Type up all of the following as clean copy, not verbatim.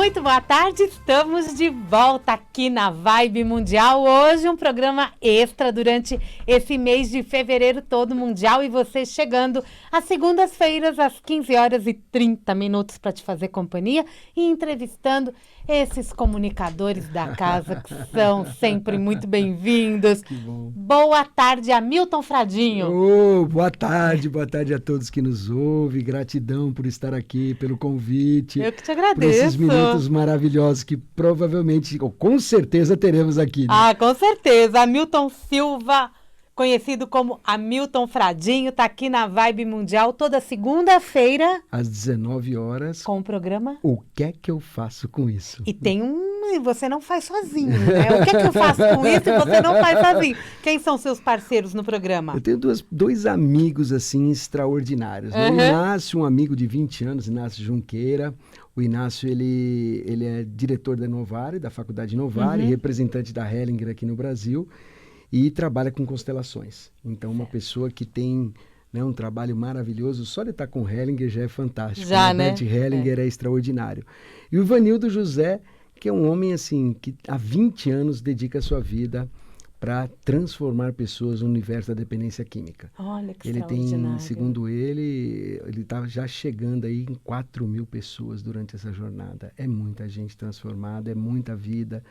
Muito boa tarde, estamos de volta aqui na Vibe Mundial. Hoje um programa extra durante esse mês de fevereiro todo mundial e você chegando às segundas-feiras às 15h30 para te fazer companhia e entrevistando esses comunicadores da casa que são sempre muito bem-vindos. Que bom. Boa tarde, Hamilton Fradinho. Boa tarde a todos que nos ouvem. Gratidão por estar aqui, pelo convite. Eu que te agradeço. Por esses minutos maravilhosos que provavelmente, ou com certeza, teremos aqui. Né? Ah, com certeza. Hamilton Silva, conhecido como Hamilton Fradinho, está aqui na Vibe Mundial toda segunda-feira. Às 19 horas. Com o programa O que é que eu faço com isso? E tem você não faz sozinho, né? O que é que eu faço com isso e você não faz sozinho? Quem são seus parceiros no programa? Eu tenho dois amigos, assim, extraordinários. Né? O Inácio, um amigo de 20 anos, Inácio Junqueira. O Inácio, ele é diretor da Novare, da Faculdade Novare, representante da Hellinger aqui no Brasil, e trabalha com constelações. Então, uma pessoa que tem... né, um trabalho maravilhoso, só de estar com Hellinger já é fantástico. Já, né? Hellinger é extraordinário. E o Ivanildo José, que é um homem assim que há 20 anos dedica a sua vida para transformar pessoas no universo da dependência química. Olha que ele tem, extraordinário. segundo ele está já chegando aí em 4.000 pessoas durante essa jornada. É muita gente transformada, é muita vida.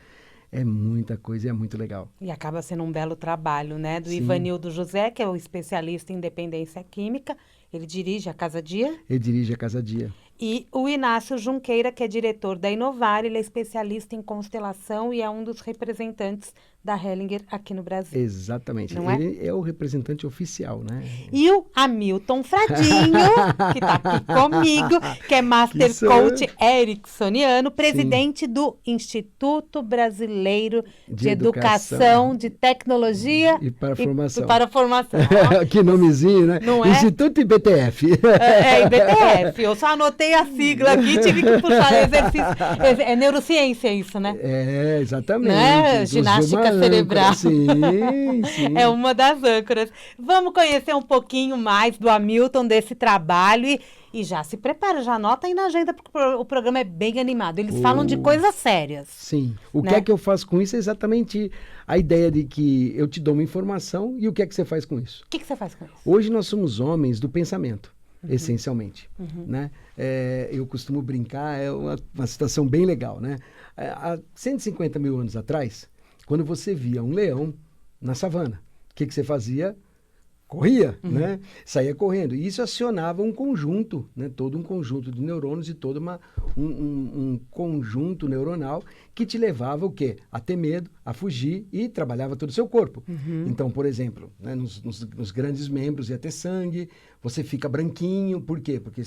É muita coisa e é muito legal. E acaba sendo um belo trabalho, né? Do Sim. Ivanildo José, que é o especialista em dependência química. Ele dirige a Casa Dia. Ele dirige a Casa Dia. E o Inácio Junqueira, que é diretor da Inovar, ele é especialista em constelação e é um dos representantes da Hellinger aqui no Brasil. Exatamente. Não é? Ele é o representante oficial, né? E o Hamilton Fradinho, que está aqui comigo, que é Master Coach Ericksoniano, presidente do Instituto Brasileiro de Educação, de Tecnologia e para a Formação. Para a formação. Que nomezinho, né? Não é? Instituto IBTF. IBTF. Eu só anotei a sigla aqui, tive que puxar exercício. É neurociência isso, né? É, exatamente. Né? Ginástica cerebral. Sim, sim. É uma das âncoras. Vamos conhecer um pouquinho mais do Hamilton, desse trabalho e já se prepara, já anota aí na agenda, porque o programa é bem animado. Eles falam de coisas sérias. Sim. O né? que é que eu faço com isso é exatamente a ideia de que eu te dou uma informação e o que é que você faz com isso? O que você faz com isso? Hoje nós somos homens do pensamento. Essencialmente, né? Eu costumo brincar, é uma situação bem legal, né? Há 150 mil anos atrás, quando você via um leão na savana, o que você fazia? Corria, né? Saía correndo. E isso acionava um conjunto, né? Todo um conjunto de neurônios e todo um conjunto neuronal que te levava o quê? A ter medo, a fugir e trabalhava todo o seu corpo. Então, por exemplo, né? nos grandes membros ia ter sangue, você fica branquinho, por quê? Porque...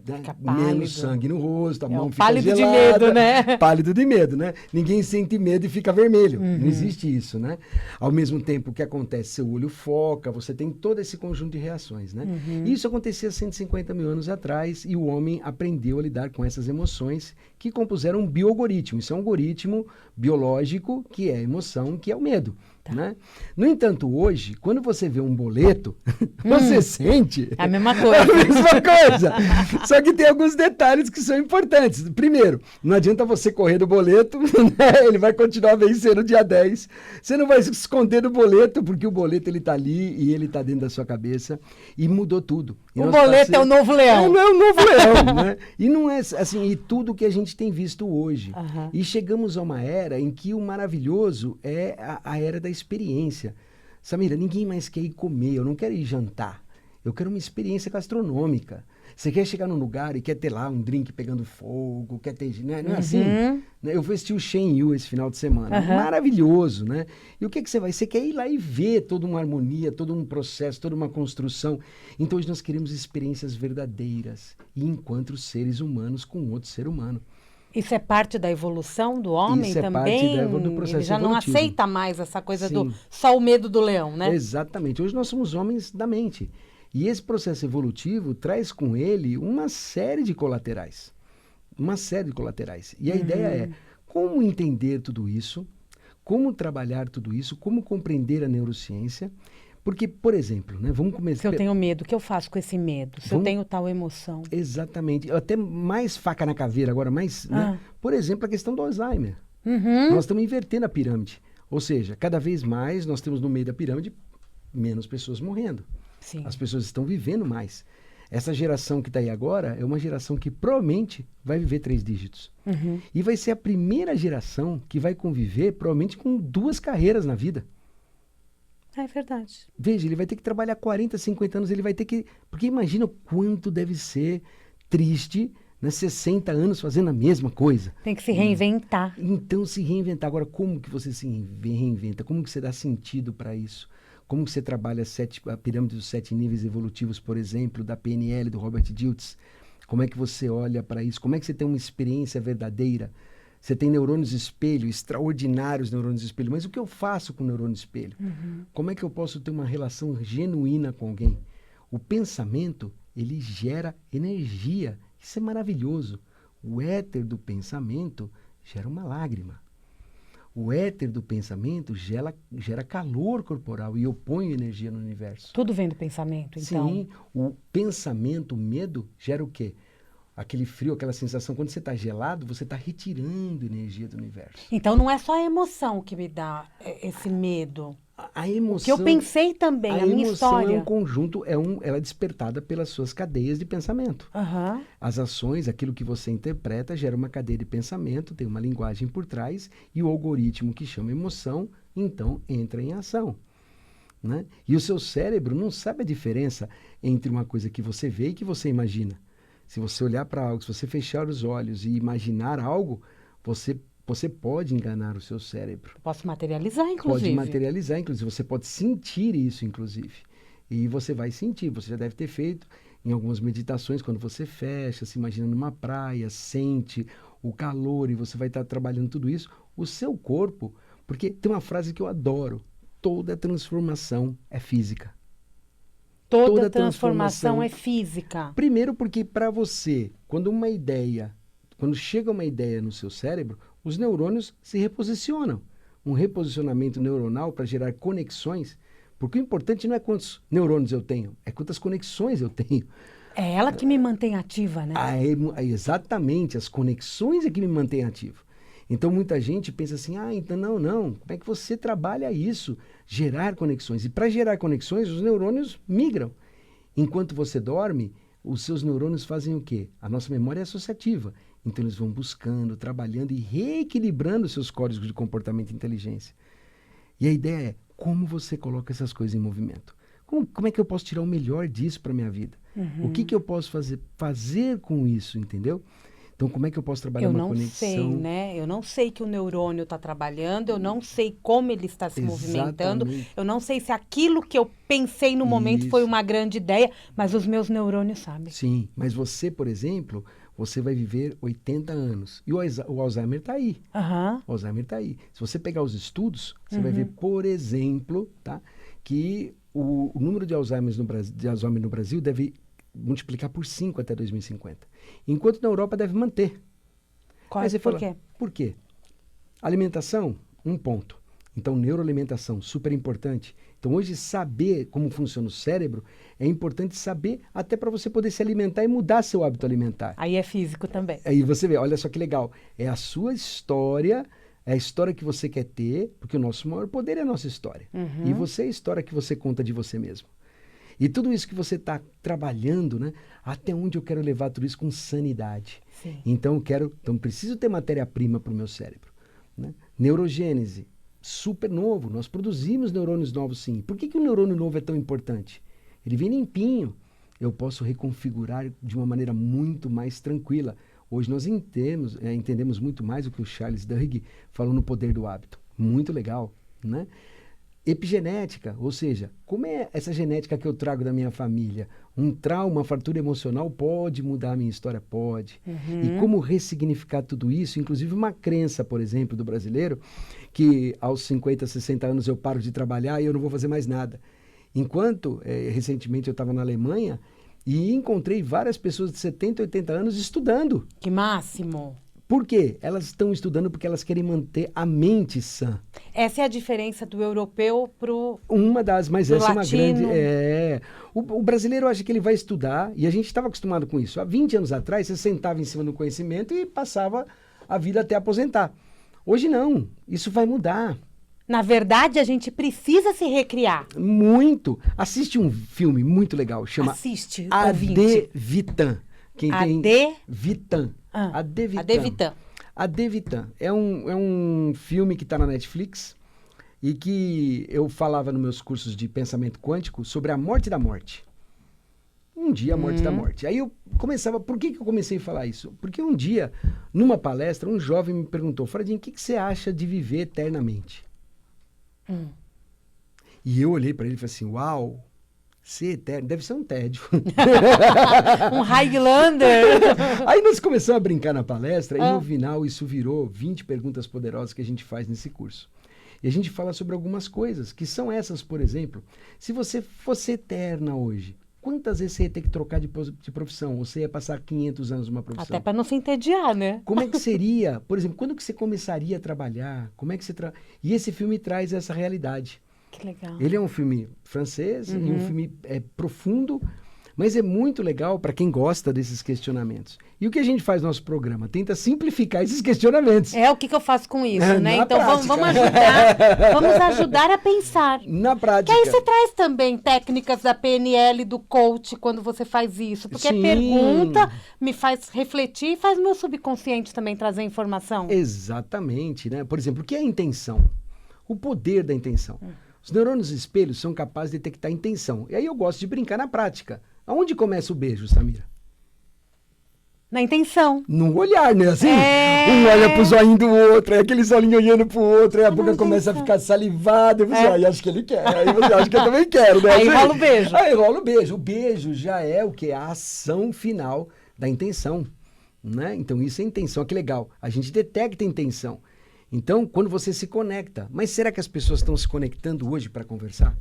né? Menos sangue no rosto, a mão fica pálido gelada. De medo, né? Pálido de medo, né? Ninguém sente medo e fica vermelho. Não existe isso, né? Ao mesmo tempo, o que acontece? Seu olho foca, você tem todo esse conjunto de reações, né? Isso acontecia 150 mil anos atrás e o homem aprendeu a lidar com essas emoções que compuseram um bioalgoritmo. Isso é um algoritmo biológico que é a emoção, que é o medo. Tá. Né? No entanto, hoje, quando você vê um boleto, você sente... A mesma coisa. A mesma coisa. Só que tem alguns detalhes que são importantes. Primeiro, não adianta você correr do boleto, né? Ele vai continuar vencendo no dia 10. Você não vai se esconder do boleto, porque o boleto ele tá ali e ele tá dentro da sua cabeça e mudou tudo. E o boleto é o novo leão. É o novo leão, né? E não é assim, e tudo que a gente tem visto hoje. E chegamos a uma era em que o maravilhoso é a era da experiência. Samira, ninguém mais quer ir comer, eu não quero ir jantar. Eu quero uma experiência gastronômica. Você quer chegar num lugar e quer ter lá um drink pegando fogo, quer ter... Não é assim? Né? Eu fui assistir o Shen Yu esse final de semana. Maravilhoso, né? E o que você vai? Você quer ir lá e ver toda uma harmonia, todo um processo, toda uma construção. Então hoje nós queremos experiências verdadeiras e encontros seres humanos com outro ser humano. Isso é parte da evolução do homem Isso também? Parte do processo Ele já evolutivo. não aceita mais essa coisa do só o medo do leão, né? Exatamente. Hoje nós somos homens da mente. E esse processo evolutivo traz com ele uma série de colaterais. Uma série de colaterais. E a ideia é como entender tudo isso, como trabalhar tudo isso, como compreender a neurociência, Porque, por exemplo, né, vamos Se começar... eu tenho medo, o que eu faço com esse medo? Se eu tenho tal emoção? Exatamente. Até mais faca na caveira agora, mais, né? Por exemplo, a questão do Alzheimer. Uhum. Nós estamos invertendo a pirâmide. Ou seja, cada vez mais nós temos no meio da pirâmide menos pessoas morrendo. Sim. As pessoas estão vivendo mais. Essa geração que está aí agora é uma geração que provavelmente vai viver 3 dígitos. Uhum. E vai ser a primeira geração que vai conviver provavelmente com 2 carreiras na vida. É verdade. Veja, ele vai ter que trabalhar 40, 50 anos, ele vai ter que... Porque imagina o quanto deve ser triste, né, 60 anos fazendo a mesma coisa. Tem que se reinventar. Então, se reinventar. Agora, como que você se reinventa? Como que você dá sentido para isso? Como que você trabalha a pirâmide dos 7 níveis evolutivos, por exemplo, da PNL, do Robert Dilts? Como é que você olha para isso? Como é que você tem uma experiência verdadeira? Você tem neurônios espelho, extraordinários neurônios espelho. Mas o que eu faço com o neurônio espelho? Uhum. Como é que eu posso ter uma relação genuína com alguém? O pensamento, ele gera energia. Isso é maravilhoso. O éter do pensamento gera uma lágrima. O éter do pensamento gera calor corporal e eu ponho energia no universo. Tudo vem do pensamento, então. Sim, o pensamento, o medo, gera o quê? Aquele frio, aquela sensação. Quando você está gelado, você está retirando energia do universo. Então não é só a emoção que me dá esse medo. A emoção... O que eu pensei também, a minha história. A emoção é um conjunto, ela é despertada pelas suas cadeias de pensamento. Uhum. As ações, aquilo que você interpreta, gera uma cadeia de pensamento, tem uma linguagem por trás, e o algoritmo que chama emoção, então, entra em ação. Né? E o seu cérebro não sabe a diferença entre uma coisa que você vê e que você imagina. Se você olhar para algo, se você fechar os olhos e imaginar algo, você pode enganar o seu cérebro. Posso materializar, inclusive. Pode materializar, inclusive. Você pode sentir isso, inclusive. E você vai sentir. Você já deve ter feito em algumas meditações, quando você fecha, se imagina numa praia, sente o calor e você vai estar trabalhando tudo isso. O seu corpo, porque tem uma frase que eu adoro. Toda transformação é física. Toda transformação é física. Primeiro porque para você, quando chega uma ideia no seu cérebro, os neurônios se reposicionam. Um reposicionamento neuronal para gerar conexões, porque o importante não é quantos neurônios eu tenho, é quantas conexões eu tenho. É ela que me mantém ativa, né? Exatamente, as conexões é que me mantêm ativo. Então muita gente pensa assim, então não, como é que você trabalha isso? Gerar conexões. E para gerar conexões, os neurônios migram. Enquanto você dorme, os seus neurônios fazem o quê? A nossa memória é associativa. Então eles vão buscando, trabalhando e reequilibrando seus códigos de comportamento e inteligência. E a ideia é, como você coloca essas coisas em movimento? Como é que eu posso tirar o melhor disso para a minha vida? O que eu posso fazer com isso, entendeu? Então, como é que eu posso trabalhar uma conexão? Eu não sei, né? Eu não sei que o neurônio está trabalhando, eu não sei como ele está se movimentando, eu não sei se aquilo que eu pensei no momento foi uma grande ideia, mas os meus neurônios sabem. Sim, mas você, por exemplo, você vai viver 80 anos. E o Alzheimer está aí. Uhum. O Alzheimer está aí. Se você pegar os estudos, você vai ver, por exemplo, tá, que o número de Alzheimer no Brasil deve multiplicar por 5 até 2050. Enquanto na Europa deve manter. Por quê? Por quê? Alimentação, um ponto. Então, neuroalimentação, super importante. Então, hoje, saber como funciona o cérebro é importante saber até para você poder se alimentar e mudar seu hábito alimentar. Aí é físico também. Aí você vê, olha só que legal. É a sua história, é a história que você quer ter, porque o nosso maior poder é a nossa história. E você é a história que você conta de você mesmo. E tudo isso que você está trabalhando, né? Até onde eu quero levar tudo isso com sanidade. Sim. Então, preciso ter matéria-prima para o meu cérebro. Né? Neurogênese, super novo. Nós produzimos neurônios novos, sim. Por que o neurônio novo é tão importante? Ele vem limpinho. Eu posso reconfigurar de uma maneira muito mais tranquila. Hoje nós entendemos muito mais o que o Charles Duhigg falou no Poder do Hábito. Muito legal, né? Epigenética, ou seja, como é essa genética que eu trago da minha família? Um trauma, uma fratura emocional pode mudar a minha história? Pode. E como ressignificar tudo isso? Inclusive uma crença, por exemplo, do brasileiro, que aos 50, 60 anos eu paro de trabalhar e eu não vou fazer mais nada. Enquanto, recentemente eu estava na Alemanha e encontrei várias pessoas de 70, 80 anos estudando. Que máximo! Por quê? Elas estão estudando porque elas querem manter a mente sã. Essa é a diferença do europeu pro Mas pro essa é uma grande... latino. O brasileiro acha que ele vai estudar, e a gente estava acostumado com isso. Há 20 anos atrás, você sentava em cima do conhecimento e passava a vida até aposentar. Hoje não, isso vai mudar. Na verdade, a gente precisa se recriar. Muito. Assiste um filme muito legal, chama Assiste, AD ouvinte. Vitam. Quem tem AD? Vitam. Ah, AD Vitam. AD Vitam. AD Vitam. É um filme que está na Netflix e que eu falava nos meus cursos de pensamento quântico sobre a morte da morte. Um dia a morte da morte. Aí eu começava... Por que eu comecei a falar isso? Porque um dia, numa palestra, um jovem me perguntou: Fradinho, o que você acha de viver eternamente? E eu olhei para ele e falei assim: uau, ser eterno deve ser um tédio. Um Highlander. Aí nós começamos a brincar na palestra e no final isso virou 20 perguntas poderosas que a gente faz nesse curso. E a gente fala sobre algumas coisas, que são essas, por exemplo, se você fosse eterna hoje, quantas vezes você ia ter que trocar de profissão? Ou você ia passar 500 anos numa profissão? Até para não se entediar, né? Como é que seria, por exemplo, quando que você começaria a trabalhar? Como é que você E esse filme traz essa realidade. Que legal. Ele é um filme francês e um filme profundo, mas é muito legal para quem gosta desses questionamentos. E o que a gente faz no nosso programa? Tenta simplificar esses questionamentos. É, o que eu faço com isso, né? Na Então prática. vamos ajudar a pensar. Na prática. Que aí você traz também técnicas da PNL, do coach, quando você faz isso. Porque Sim. pergunta, me faz refletir e faz meu subconsciente também trazer informação. Exatamente, né? Por exemplo, o que é a intenção? O poder da intenção. Os neurônios espelhos são capazes de detectar a intenção. E aí eu gosto de brincar na prática. Aonde começa o beijo, Samira? Na intenção. No olhar, né? Assim, É. um olha pro zoinho do outro, aí aquele olhinho olhando pro outro, aí a boca começa a intenção. ficar salivada, e você, acho que ele quer, aí você acha que eu também quero, né? Aí Assim, rola o beijo. Aí rola o beijo. O beijo já é o quê? A ação final da intenção, né? Então isso é intenção, que legal. A gente detecta a intenção. Então, quando você se conecta, mas será que as pessoas estão se conectando hoje para conversar?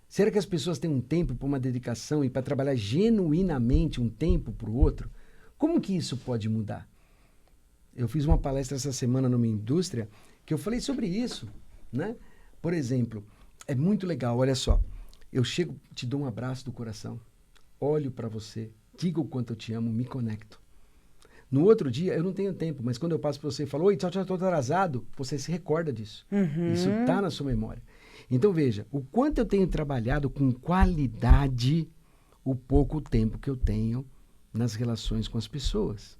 Será que as pessoas têm um tempo para uma dedicação e para trabalhar genuinamente um tempo para o outro? Como que isso pode mudar? Eu fiz uma palestra essa semana numa indústria que eu falei sobre isso, né? Por exemplo, é muito legal, olha só. Eu chego, te dou um abraço do coração, olho para você, digo o quanto eu te amo, me conecto. No outro dia, eu não tenho tempo, mas quando eu passo para você e falo: oi, tchau, tchau, tô atrasado, você se recorda disso. Isso está na sua memória. Então, veja, o quanto eu tenho trabalhado com qualidade o pouco tempo que eu tenho nas relações com as pessoas.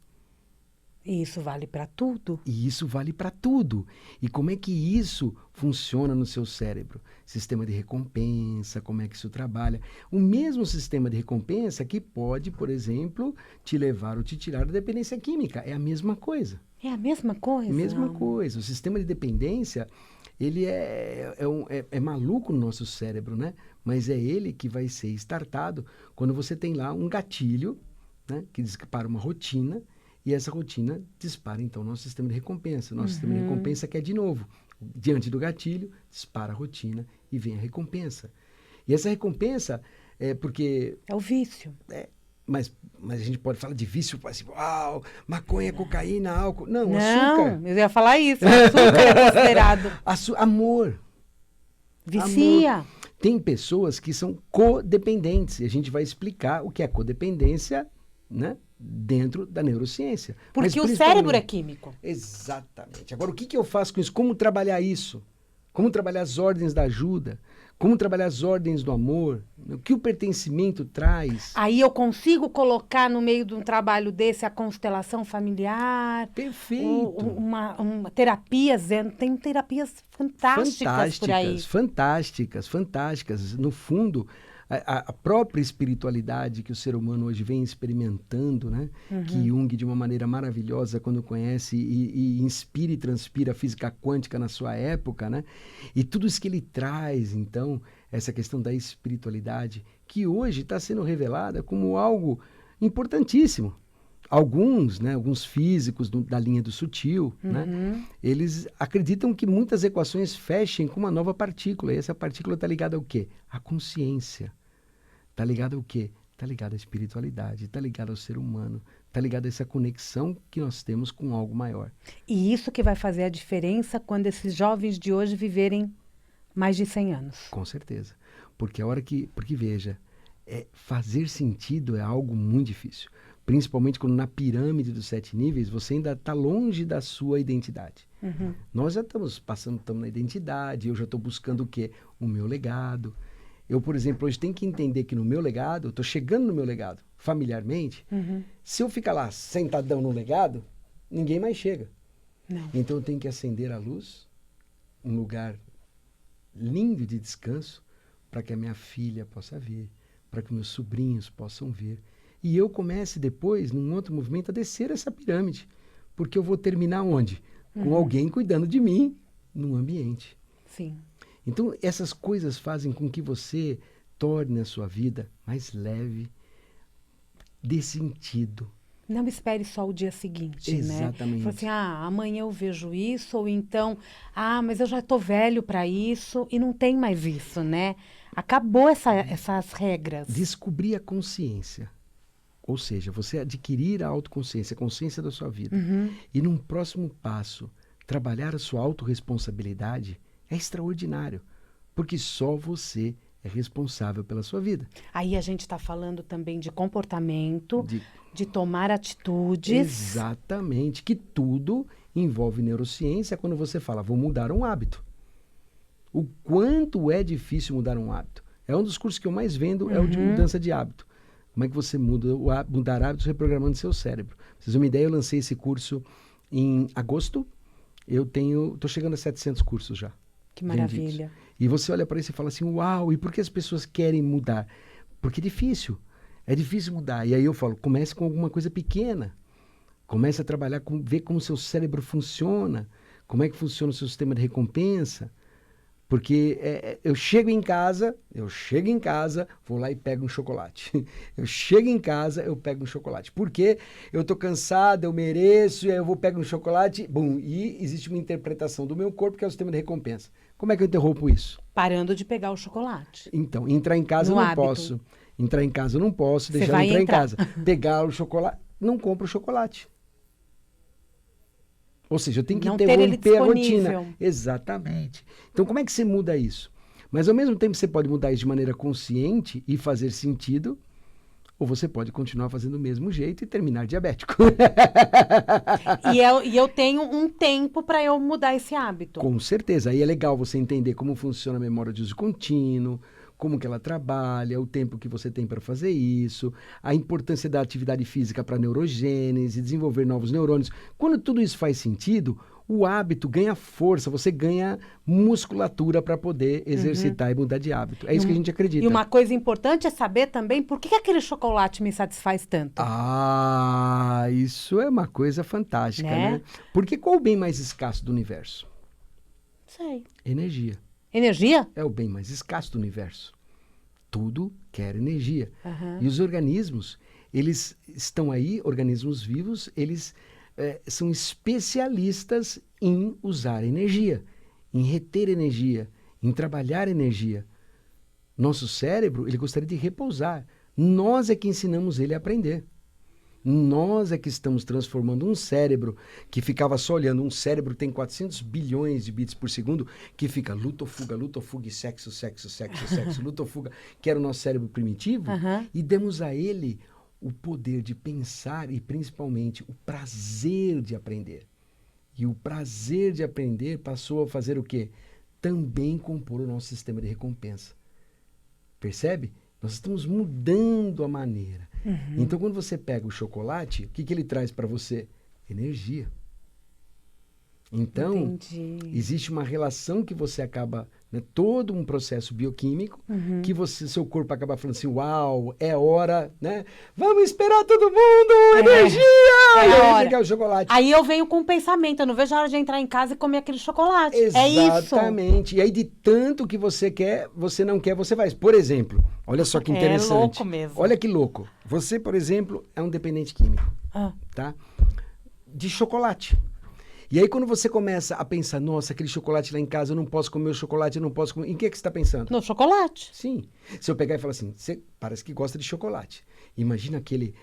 E isso vale para tudo. E isso vale para tudo. E como é que isso funciona no seu cérebro? Sistema de recompensa, como é que isso trabalha? O mesmo sistema de recompensa que pode, por exemplo, te levar ou te tirar da dependência química. É a mesma coisa. É a mesma coisa? Mesma coisa. O sistema de dependência, ele é maluco no nosso cérebro, né? Mas é ele que vai ser startado quando você tem lá um gatilho, né? Que dispara uma rotina, e essa rotina dispara, então, o nosso sistema de recompensa. O nosso sistema de recompensa quer, de novo, diante do gatilho, dispara a rotina e vem a recompensa. E essa recompensa é porque... É o vício. Mas a gente pode falar de vício, assim, uau, maconha, cocaína, álcool. Não, Não, açúcar. eu ia falar isso. O açúcar é considerado. Amor. Vicia. Amor. Tem pessoas que são codependentes. E a gente vai explicar o que é codependência, né? Dentro da neurociência. Porque o cérebro é químico. Exatamente. Agora, o que eu faço com isso? Como trabalhar isso? Como trabalhar as ordens da ajuda? Como trabalhar as ordens do amor? O que o pertencimento traz? Aí eu consigo colocar no meio de um trabalho desse a constelação familiar. Perfeito. Uma terapia zen. Tem terapias fantásticas por aí. Fantásticas. No fundo, a própria espiritualidade que o ser humano hoje vem experimentando, né? Que Jung, de uma maneira maravilhosa, quando conhece e inspira e transpira a física quântica na sua época, né? E tudo isso que ele traz, então, essa questão da espiritualidade, que hoje está sendo revelada como algo importantíssimo. Alguns, né, alguns físicos da linha do sutil, né, eles acreditam que muitas equações fechem com uma nova partícula. E essa partícula está ligada ao quê? À consciência. Está ligada ao quê? está ligado à espiritualidade, está ligado ao ser humano, está ligado a essa conexão que nós temos com algo maior. E isso que vai fazer a diferença quando esses jovens de hoje viverem mais de 100 anos. Com certeza. Porque porque veja, fazer sentido é algo muito difícil. Principalmente quando na pirâmide dos 7 níveis você ainda está longe da sua identidade. Nós já estamos na identidade, eu já estou buscando o quê? O meu legado. Eu, por exemplo, hoje tenho que entender que no meu legado, eu estou chegando no meu legado, familiarmente, se eu ficar lá sentadão no legado, ninguém mais chega. Não. Então eu tenho que acender a luz, um lugar lindo de descanso, para que a minha filha possa ver, para que meus sobrinhos possam ver. E eu comece depois, num outro movimento, a descer essa pirâmide. Porque eu vou terminar onde? Com alguém cuidando de mim num ambiente. Sim. Então, essas coisas fazem com que você torne a sua vida mais leve, dê sentido. Não espere só o dia seguinte, né? Exatamente. Fala assim, amanhã eu vejo isso, ou então, mas eu já estou velho para isso, e não tem mais isso, né? Acabou essas regras. Descobrir a consciência. Ou seja, você adquirir a autoconsciência, a consciência da sua vida. E num próximo passo, trabalhar a sua autorresponsabilidade é extraordinário. Porque só você é responsável pela sua vida. Aí a gente está falando também de comportamento, de tomar atitudes. Exatamente, que tudo envolve neurociência quando você fala, vou mudar um hábito. O quanto é difícil mudar um hábito. É um dos cursos que eu mais vendo, é o de mudança de hábito. Como é que você mudar hábitos reprogramando seu cérebro. Pra vocês terem uma ideia, eu lancei esse curso em agosto. Estou chegando a 700 cursos já. Que maravilha. Vendidos. E você olha para isso e fala assim, uau, e por que as pessoas querem mudar? Porque é difícil. É difícil mudar. E aí eu falo, comece com alguma coisa pequena. Comece a trabalhar, ver como o seu cérebro funciona. Como é que funciona o seu sistema de recompensa. Porque eu chego em casa, vou lá e pego um chocolate. Eu chego em casa, eu pego um chocolate. Porque eu estou cansado, eu mereço, e aí eu vou pegar um chocolate, bum, e existe uma interpretação do meu corpo que é o sistema de recompensa. Como é que eu interrompo isso? Parando de pegar o chocolate. Então, entrar em casa eu não posso. Entrar em casa eu não posso, deixar ela entrar em casa. Pegar o chocolate, não compro o chocolate. Ou seja, eu tenho que interromper a rotina. Exatamente. Então, como é que você muda isso? Mas, ao mesmo tempo, você pode mudar isso de maneira consciente e fazer sentido, ou você pode continuar fazendo do mesmo jeito e terminar diabético. E eu tenho um tempo para eu mudar esse hábito. Com certeza. Aí é legal você entender como funciona a memória de uso contínuo, como que ela trabalha, o tempo que você tem para fazer isso, a importância da atividade física para a neurogênese, desenvolver novos neurônios. Quando tudo isso faz sentido, o hábito ganha força, você ganha musculatura para poder exercitar e mudar de hábito. É isso que a gente acredita. E uma coisa importante é saber também por que aquele chocolate me satisfaz tanto. Isso é uma coisa fantástica, né? Porque qual o bem mais escasso do universo? Sei. Energia. Energia? É o bem mais escasso do universo. Tudo quer energia. E os organismos, eles estão aí, organismos vivos, eles são especialistas em usar energia, em reter energia, em trabalhar energia. Nosso cérebro, ele gostaria de repousar. Nós é que ensinamos ele a aprender. Nós é que estamos transformando um cérebro que ficava só olhando. Um cérebro tem 400 bilhões de bits por segundo, que fica luta ou fuga, e sexo, luta ou fuga, que era o nosso cérebro primitivo, e demos a ele o poder de pensar e, principalmente, o prazer de aprender. E o prazer de aprender passou a fazer o quê? Também compor o nosso sistema de recompensa. Percebe? Nós estamos mudando a maneira. Então, quando você pega o chocolate, o que ele traz para você? Energia. Então, existe uma relação que você acaba, todo um processo bioquímico, que seu corpo acaba falando assim, uau, é hora, né? Vamos esperar todo mundo, energia! É hora. Pegar o chocolate. Aí eu venho com um pensamento, eu não vejo a hora de entrar em casa e comer aquele chocolate. Exatamente. E aí, de tanto que você quer, você não quer, você faz. Por exemplo, olha só que interessante. É louco mesmo. Olha que louco. Você, por exemplo, é um dependente químico, tá? De chocolate. E aí quando você começa a pensar, nossa, aquele chocolate lá em casa, eu não posso comer o chocolate, eu não posso comer... Em que você está pensando? No chocolate. Sim. Se eu pegar e falar assim, você parece que gosta de chocolate. Imagina aquele,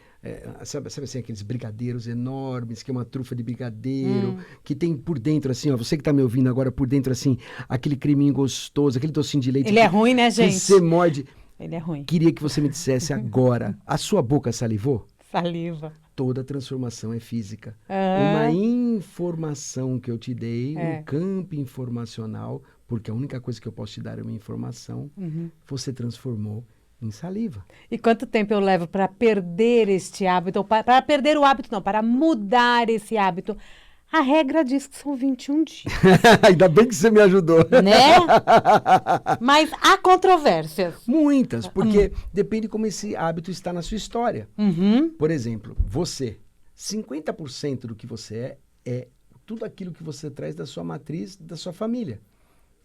sabe assim, aqueles brigadeiros enormes, que é uma trufa de brigadeiro, que tem por dentro assim, ó, você que está me ouvindo agora, por dentro assim, aquele creminho gostoso, aquele docinho de leite. Ele é ruim, né, gente? Você morde. Ele é ruim. Queria que você me dissesse agora, a sua boca salivou? Saliva. Toda transformação é física. Uma informação que eu te dei, um campo informacional, porque a única coisa que eu posso te dar é uma informação, você transformou em saliva. E quanto tempo eu levo para perder este hábito? Para perder o hábito, não, para mudar esse hábito. A regra diz que são 21 dias. Ainda bem que você me ajudou. Né? Mas há controvérsias. Muitas, porque depende como esse hábito está na sua história. Por exemplo, você, 50% do que você é tudo aquilo que você traz da sua matriz, da sua família.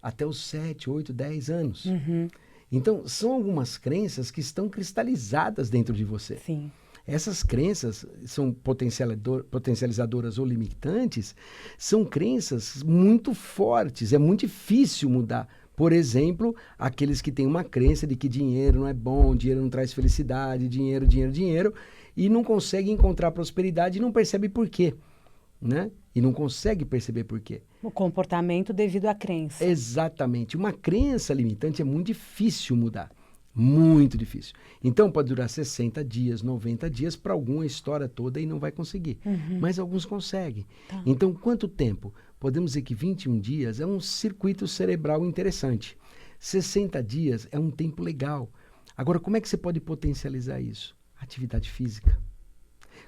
Até os 7, 8, 10 anos. Então, são algumas crenças que estão cristalizadas dentro de você. Sim. Essas crenças são potencializadoras ou limitantes, são crenças muito fortes, é muito difícil mudar. Por exemplo, aqueles que têm uma crença de que dinheiro não é bom, dinheiro não traz felicidade, dinheiro, e não conseguem encontrar prosperidade e não percebe por quê, né? E não consegue perceber por quê. O comportamento devido à crença. Exatamente. Uma crença limitante é muito difícil mudar. Muito difícil. Então, pode durar 60 dias, 90 dias, para algum a história toda e não vai conseguir. Mas alguns conseguem. Tá. Então, quanto tempo? Podemos dizer que 21 dias é um circuito cerebral interessante. 60 dias é um tempo legal. Agora, como é que você pode potencializar isso? Atividade física.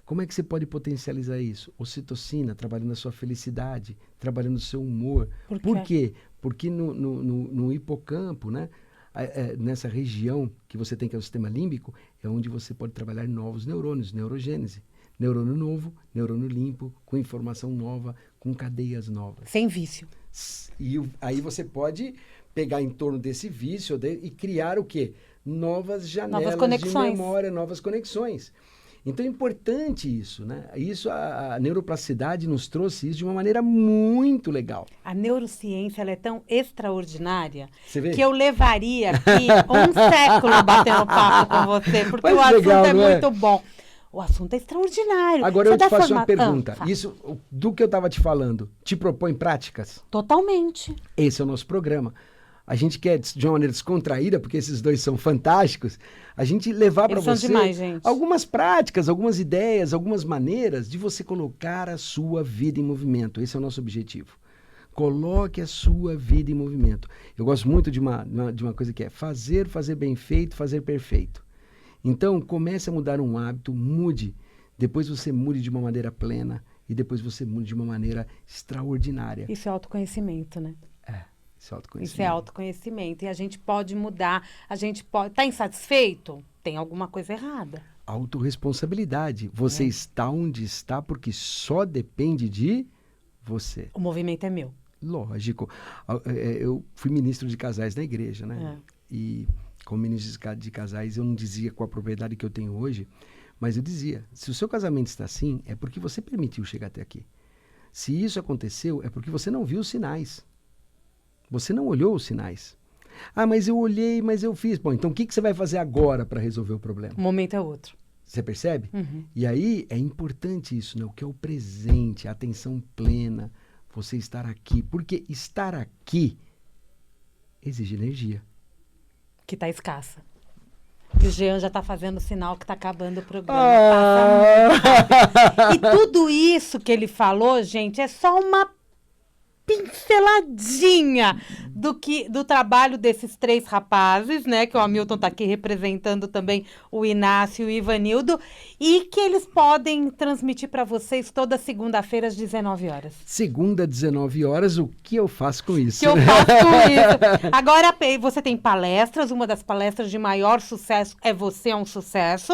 Como é que você pode potencializar isso? Ocitocina, trabalhando a sua felicidade, trabalhando o seu humor. Por quê? Porque no hipocampo, né? Nessa região que você tem, que é o sistema límbico, é onde você pode trabalhar novos neurônios, neurogênese. Neurônio novo, neurônio limpo, com informação nova, com cadeias novas. Sem vício. E aí você pode pegar em torno desse vício e criar o quê? Novas janelas de memória, novas conexões. Então é importante isso, né? Isso, a neuroplasticidade nos trouxe isso de uma maneira muito legal. A neurociência, ela é tão extraordinária que eu levaria aqui um século batendo papo com você, porque o assunto é muito bom. O assunto é extraordinário. Agora eu te faço uma pergunta. Isso, do que eu estava te falando, te propõe práticas? Totalmente. Esse é o nosso programa. A gente quer, de uma maneira descontraída, porque esses dois são fantásticos, a gente levar para você algumas práticas, algumas ideias, algumas maneiras de você colocar a sua vida em movimento. Esse é o nosso objetivo. Coloque a sua vida em movimento. Eu gosto muito de uma coisa que é fazer bem feito, fazer perfeito. Então, comece a mudar um hábito, mude. Depois você mude de uma maneira plena e depois você mude de uma maneira extraordinária. Isso é autoconhecimento, né? Isso é autoconhecimento. E a gente pode mudar, a gente pode... Está insatisfeito? Tem alguma coisa errada. Autorresponsabilidade. Você está onde está porque só depende de você. O movimento é meu. Lógico. Eu fui ministro de casais na igreja, né? E como ministro de casais, eu não dizia com a propriedade que eu tenho hoje, mas eu dizia, se o seu casamento está assim, é porque você permitiu chegar até aqui. Se isso aconteceu, é porque você não viu os sinais. Você não olhou os sinais. Ah, mas eu olhei, mas eu fiz. Bom, então o que você vai fazer agora para resolver o problema? O momento é outro. Você percebe? E aí é importante isso, né? O que é o presente, a atenção plena, você estar aqui. Porque estar aqui exige energia. Que está escassa. E o Jean já está fazendo sinal que está acabando o programa. E tudo isso que ele falou, gente, é só uma pinceladinha do trabalho desses três rapazes, né? Que o Hamilton está aqui representando também o Inácio e o Ivanildo, e que eles podem transmitir para vocês toda segunda-feira às 19 horas. Segunda, 19 horas, o que eu faço com isso? O que eu faço com isso? Agora, você tem palestras, uma das palestras de maior sucesso é Você é um Sucesso.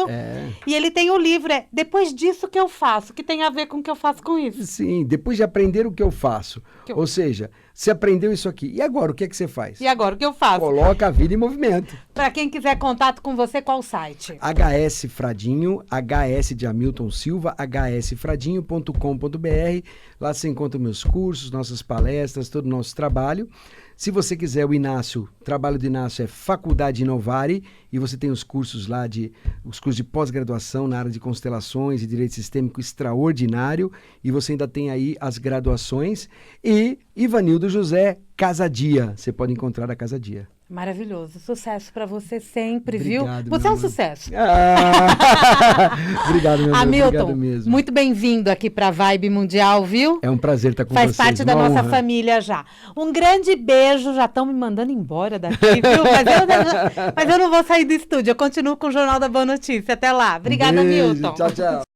E ele tem o livro, Depois disso que eu faço, que tem a ver com o que eu faço com isso. Sim, depois de aprender o que eu faço. Ou seja, Você aprendeu isso aqui. E agora, o que é que você faz? E agora, o que eu faço? Coloca a vida em movimento. Para quem quiser contato com você, qual o site? HS Fradinho, HS de Hamilton Silva, hsfradinho.com.br. Lá você encontra meus cursos, nossas palestras, todo o nosso trabalho. Se você quiser o Inácio, o trabalho do Inácio é Faculdade Inovare, e você tem os cursos lá os cursos de pós-graduação na área de constelações e direito sistêmico extraordinário, e você ainda tem aí as graduações, e Ivanildo José Casa Dia, você pode encontrar a Casa Dia. Maravilhoso. Sucesso para você sempre, Obrigado, viu? Você é um meu amor. sucesso. Obrigado, meu amor. Hamilton, Obrigado mesmo. muito bem-vindo aqui para a Vibe Mundial, viu? É um prazer estar com Faz vocês. parte da Uma nossa honra. família já. Um grande beijo. Já estão me mandando embora daqui, viu? Mas eu não vou sair do estúdio. Eu continuo com o Jornal da Boa Notícia. Até lá. Obrigada, Beijo, Hamilton. Tchau, tchau.